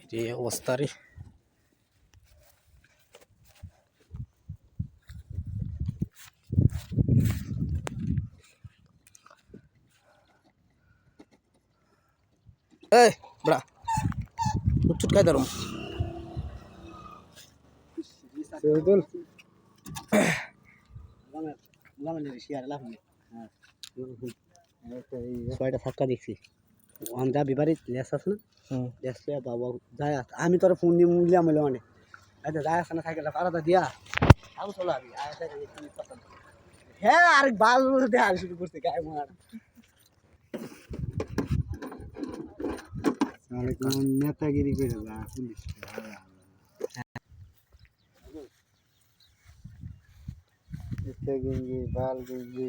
যে অবস্থা রে। এই বড়া কুচুট খাই দারুম সেদুল লামের শিয়ার লাভ নেই। হ্যাঁ ছয়টা ফাক্কা দেখছি ওখান যা বিবারে লেস আছে না লেসলে বাবা যায় আমি তোর ফোন দিয়ে মুলিয়া মিলে অনেক আচ্ছা যায় আসে না সাইকেলটা পাড়াটা দিয়া আবু চলো আমি হ্যাঁ আর বাল দেয়া শুরু করছে গায়ে মার নেতাগিরি করে যা পুলিশ গেঞ্জি বাল গেঞ্জি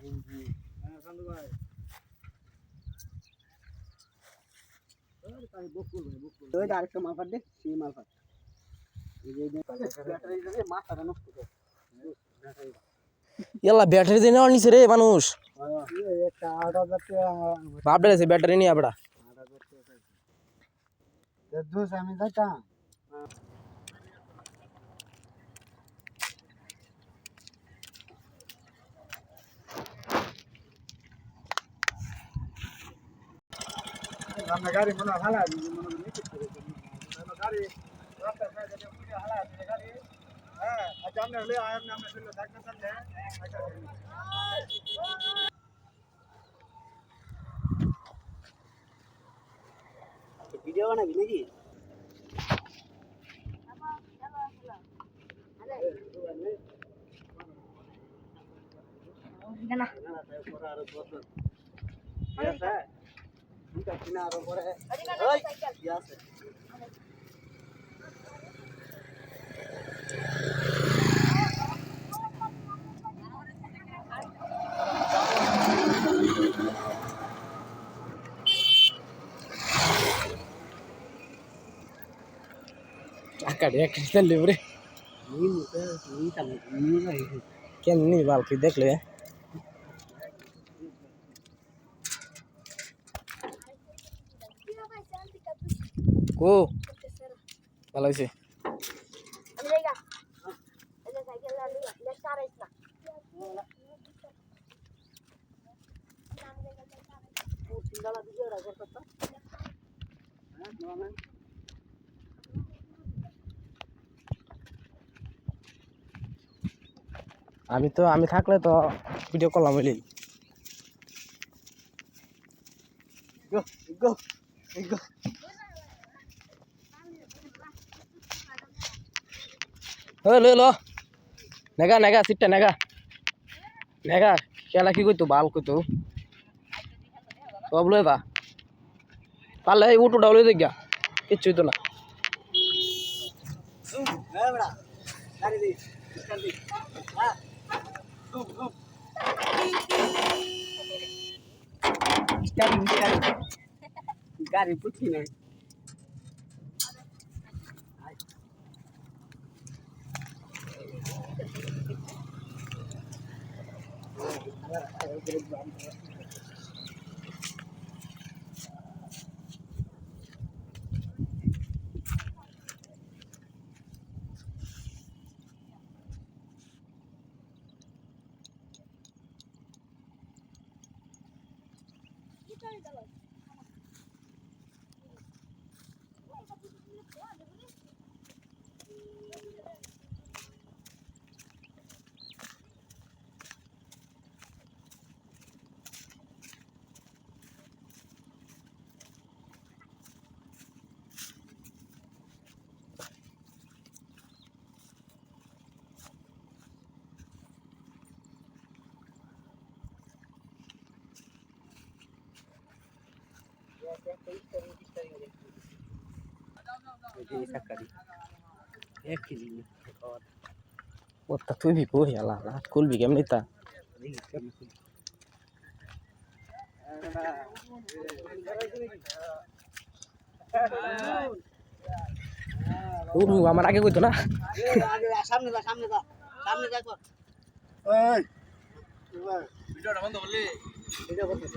গেঞ্জি হ্যাঁ সান্দু ভাই ওই আরেকটা মালপাট দে সেই মালপাট মাথাটা নষ্ট করে ইয়াল্লা ব্যাটারি দিয়ে নেওয়ার নিচে রে মানুষ একটা 8,000 বাপ ডেলেছে ব্যাটারি নিয়ে বড়া দুস আমি যাইতাম আমরা গাড়ি মনে হালা গাড়ি রাস্তায় হালা গাড়ি হ্যাঁ আচ্ছা আমরা হলে আমরা চলে থাকতে থাকলে ভিডিও বানাবি নাকি কেমনি বালকি দেখলে কো ভালো হয়েছে আমি থাকলে তো ভিডিও করলাম বলি লো নেগা নেগা সিটটা নেগা নেগা খেলা কি কইতো বাল কইতো সব লয়ে দা পারলে এই উঠো ডাউলে দেখ গা কিচ্ছুই তো না গাড়ি পুছি নাই ওটা তুই भी कोई हला कुल भी केमनी ता আমার আগে কইতো না সামনে যা সামনে যা সামনে যা কর এই ভিডিওটা বন্ধ করলি ভিডিও করতে